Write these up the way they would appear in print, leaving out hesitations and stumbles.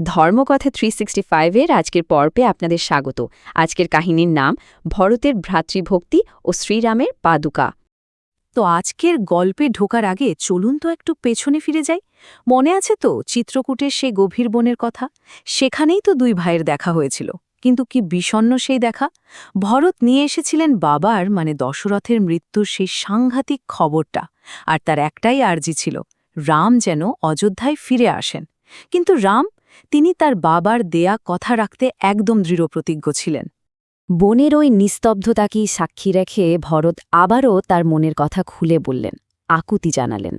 ধর্মকথা 365 এর আজকের পর্বে আপনাদের স্বাগত। আজকের কাহিনীর নাম ভরতের ভ্রাতৃভক্তি ও শ্রীরামের পাদুকা। তো আজকের গল্পে ঢোকার আগে চলুন তো একটু পেছনে ফিরে যাই। মনে আছে তো চিত্রকূটের সেই গভীর বনের কথা? সেখানেই তো দুই ভাইয়ের দেখা হয়েছিল, কিন্তু কি বিষণ্ণ সেই দেখা! ভরত নিয়ে এসেছিলেন বাবার দশরথের মৃত্যুর সেই সাংঘাতিক খবরটা, আর তার একটাই আর্জি ছিল রাম যেন অযোধ্যায় ফিরে আসেন। কিন্তু রাম, তিনি তার বাবার দেয়া কথা রাখতে একদম দৃঢ়প্রতিজ্ঞ ছিলেন। বনের ওই নিস্তব্ধতাকেই সাক্ষী রেখে ভরত আবারও তার মনের কথা খুলে বললেন, আকুতি জানালেন।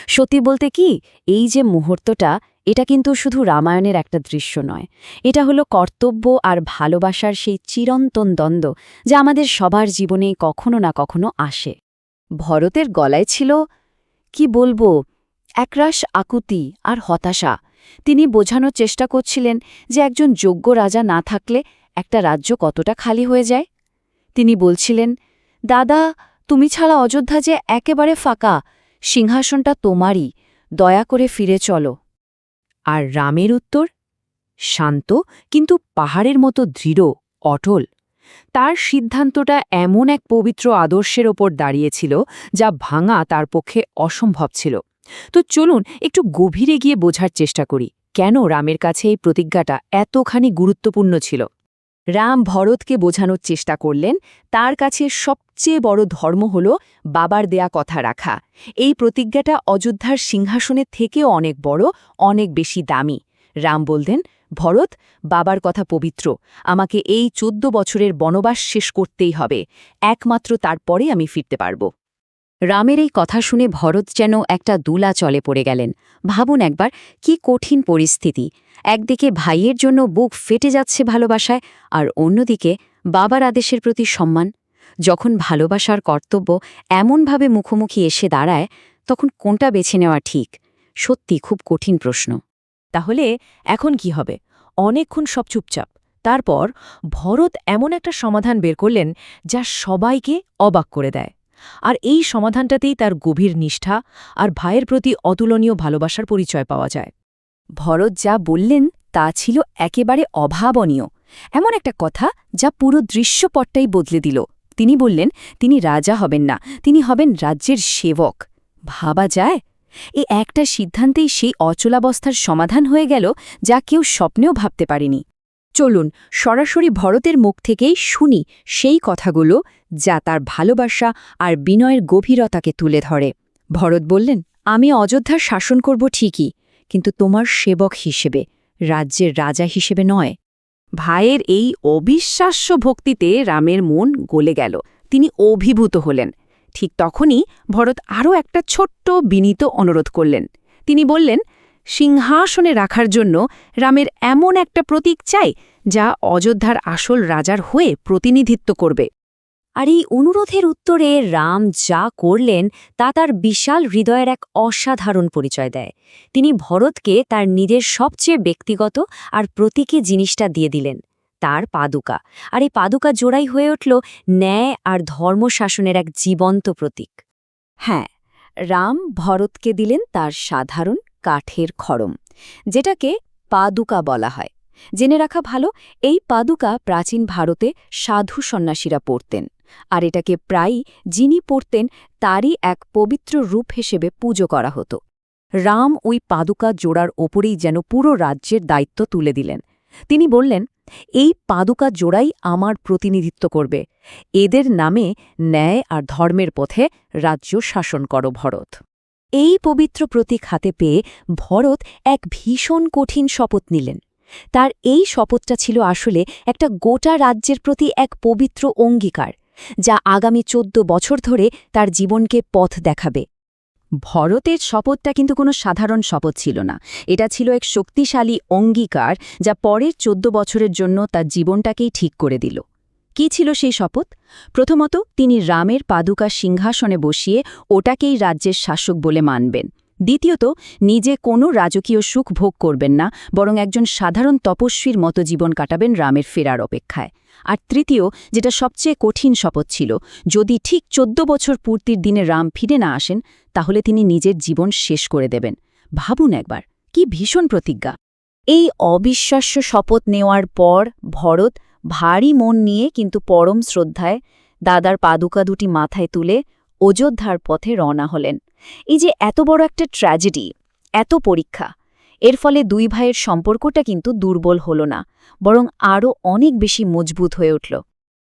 সত্যি বলতে কি, এই যে মুহূর্তটা, এটা কিন্তু শুধু রামায়ণের একটা দৃশ্য নয়, এটা হলো কর্তব্য আর ভালোবাসার সেই চিরন্তন দ্বন্দ্ব যা আমাদের সবার জীবনে কখনো না কখনো আসে। ভরতের গলায় ছিল, কি বলবো, একরাশ আকুতি আর হতাশা। তিনি বোঝানোর চেষ্টা করছিলেন যে একজন যোগ্য রাজা না থাকলে একটা রাজ্য কতটা খালি হয়ে যায়। তিনি বলছিলেন, দাদা, তুমি ছাড়া অযোধ্যা যে একেবারে ফাঁকা, সিংহাসনটা তোমারই, দয়া করে ফিরে চলো। আর রামের উত্তর শান্ত, কিন্তু পাহাড়ের মতো দৃঢ়, অটল। তার সিদ্ধান্তটা এমন এক পবিত্র আদর্শের ওপর দাঁড়িয়েছিল যা ভাঙা তার পক্ষে অসম্ভব ছিল। তো চলুন একটু গভীরে গিয়ে বোঝার চেষ্টা করি, কেন রামের কাছে এই প্রতিজ্ঞাটা এতখানি গুরুত্বপূর্ণ ছিল। রাম ভরতকে বোঝানোর চেষ্টা করলেন, তার কাছে সবচেয়ে বড় ধর্ম হল বাবার দেয়া কথা রাখা। এই প্রতিজ্ঞাটা অযোধ্যার সিংহাসনের থেকেও অনেক বড়, অনেক বেশি দামি। রাম বললেন, ভরত, বাবার কথা পবিত্র, আমাকে এই 14 বছরের বনবাস শেষ করতেই হবে, একমাত্র তারপরে আমি ফিরতে পারব। রামের এই কথা শুনে ভরত যেন একটা দুলা চলে পড়ে গেলেন। ভাবুন একবার, কি কঠিন পরিস্থিতি! একদিকে ভাইয়ের জন্য বুক ফেটে যাচ্ছে ভালোবাসায়, আর অন্যদিকে বাবার আদেশের প্রতি সম্মান। যখন ভালোবাসার কর্তব্য এমনভাবে মুখোমুখি এসে দাঁড়ায়, তখন কোনটা বেছে নেওয়া ঠিক? সত্যি খুব কঠিন প্রশ্ন। তাহলে এখন কি হবে? অনেকক্ষণ সব চুপচাপ। তারপর ভরত এমন একটা সমাধান বের করলেন যা সবাইকে অবাক করে দেয়। আর এই সমাধানটাতেই তার গভীর নিষ্ঠা আর ভাইয়ের প্রতি অতুলনীয় ভালোবাসার পরিচয় পাওয়া যায়। ভরত যা বললেন তা ছিল একেবারে অভাবনীয়, এমন একটা কথা যা পুরো দৃশ্যপটটাই বদলে দিল। তিনি বললেন, তিনি রাজা হবেন না, তিনি হবেন রাজ্যের সেবক। ভাবা যায়? এই একটা সিদ্ধান্তেই সেই অচলাবস্থার সমাধান হয়ে গেল যা কেউ স্বপ্নেও ভাবতে পারেনি। চলুন সরাসরি ভরতের মুখ থেকেই শুনি সেই কথাগুলো যা তার ভালোবাসা আর বিনয়ের গভীরতাকে তুলে ধরে। ভরত বললেন, আমি অযোধ্যার শাসন করব ঠিকই, কিন্তু তোমার সেবক হিসেবে, রাজ্যের রাজা হিসেবে নয়। ভাইয়ের এই অবিশ্বাস্য ভক্তিতে রামের মন গলে গেল, তিনি অভিভূত হলেন। ঠিক তখনই ভরত আরও একটা ছোট্ট বিনীত অনুরোধ করলেন। তিনি বললেন, সিংহাসনে রাখার জন্য রামের এমন একটা প্রতীক চাই যা অযোধ্যার আসল রাজার হয়ে প্রতিনিধিত্ব করবে। আর এই অনুরোধের উত্তরে রাম যা করলেন তা তার বিশাল হৃদয়ের এক অসাধারণ পরিচয় দেয়। তিনি ভরতকে তার নিজের সবচেয়ে ব্যক্তিগত আর প্রতীকী জিনিসটা দিয়ে দিলেন, তার পাদুকা। আর এই পাদুকা জোড়াই হয়ে উঠল ন্যায় আর ধর্মশাসনের এক জীবন্ত প্রতীক। হ্যাঁ, রাম ভরতকে দিলেন তার সাধারণ কাঠের খড়ম, যেটাকে পাদুকা বলা হয়। জেনে রাখা ভালো, এই পাদুকা প্রাচীন ভারতে সাধু সন্ন্যাসীরা পরতেন, আর এটাকে প্রায়ই যিনি পরতেন তারই এক পবিত্র রূপ হিসেবে পুজো করা হতো। রাম ওই পাদুকা জোড়ার ওপরেই যেন পুরো রাজ্যের দায়িত্ব তুলে দিলেন। তিনি বললেন, এই পাদুকা জোড়াই আমার প্রতিনিধিত্ব করবে, এদের নামে ন্যায় আর ধর্মের পথে রাজ্য শাসন করো ভরত। এই পবিত্র প্রতীক হাতে পেয়ে ভরত এক ভীষণ কঠিন শপথ নিলেন। তার এই শপথটা ছিল আসলে একটা গোটা রাজ্যের প্রতি এক পবিত্র অঙ্গীকার, যা আগামী 14 বছর ধরে তার জীবনকে পথ দেখাবে। ভরতের শপথটা কিন্তু কোনো সাধারণ শপথ ছিল না, এটা ছিল এক শক্তিশালী অঙ্গীকার যা পরের 14 বছরের জন্য তার জীবনটাকেই ঠিক করে দিল। কি ছিল সেই শপথ? প্রথমত, তিনি রামের পাদুকা সিংহাসনে বসিয়ে ওটাকেই রাজ্যের শাসক বলে মানবেন। দ্বিতীয়ত, নিজে কোনো রাজকীয় সুখ ভোগ করবেন না, বরং একজন সাধারণ তপস্বীর মতো জীবন কাটাবেন রামের ফেরার অপেক্ষায়। আর তৃতীয়, যেটা সবচেয়ে কঠিন শপথ ছিল, যদি ঠিক 14 বছর পূর্তির দিনে রাম ফিরে না আসেন, তাহলে তিনি নিজের জীবন শেষ করে দেবেন। ভাবুন একবার, কি ভীষণ প্রতিজ্ঞা! এই অবিশ্বাস্য শপথ নেওয়ার পর ভরত ভারী মন নিয়ে কিন্তু পরম শ্রদ্ধায় দাদার পাদুকা দুটি মাথায় তুলে অযোধ্যার পথে রওনা হলেন। এই যে এত বড় একটা ট্র্যাজেডি, এত পরীক্ষা, এর ফলে দুই ভাইয়ের সম্পর্কটা কিন্তু দুর্বল হল না, বরং আরও অনেক বেশি মজবুত হয়ে উঠল।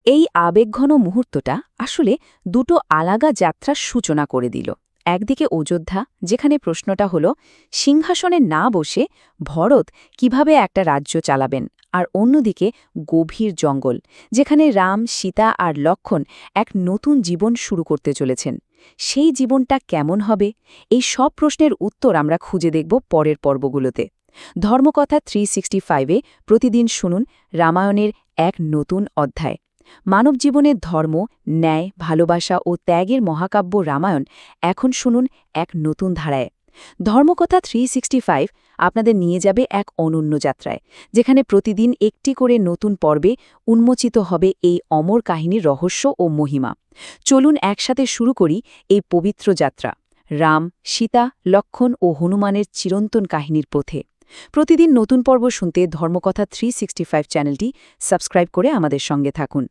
এই আবেগঘন মুহূর্তটা আসলে দুটো আলাদা যাত্রার সূচনা করে দিল। একদিকে অযোধ্যা, যেখানে প্রশ্নটা হলো সিংহাসনে না বসে ভরত কিভাবে একটা রাজ্য চালাবেন, আর অন্যদিকে গভীর জঙ্গল, যেখানে রাম, সীতা আর লক্ষ্মণ এক নতুন জীবন শুরু করতে চলেছেন। সেই জীবনটা কেমন হবে, এই সব প্রশ্নের উত্তর আমরা খুঁজে দেখব পরের পর্বগুলোতে। ধর্মকথা 365-এ প্রতিদিন শুনুন রামায়ণের এক নতুন অধ্যায়। মানব জীবনের ধর্ম, ন্যায়, ভালোবাসা ও ত্যাগের মহাকাব্য রামায়ণ এখন শুনুন এক নতুন ধারায়। ধর্মকথা 365 আপনাদের নিয়ে যাবে এক অনন্য যাত্রায়, যেখানে প্রতিদিন একটি করে নতুন পর্বে উন্মোচিত হবে এই অমর কাহিনীর রহস্য ও মহিমা। চলুন একসাথে শুরু করি এই পবিত্র যাত্রা, রাম, সীতা, লক্ষ্মণ ও হনুমানের চিরন্তন কাহিনীর পথে। প্রতিদিন নতুন পর্ব শুনতে ধর্মকথা 365 চ্যানেলটি সাবস্ক্রাইব করে আমাদের সঙ্গে থাকুন।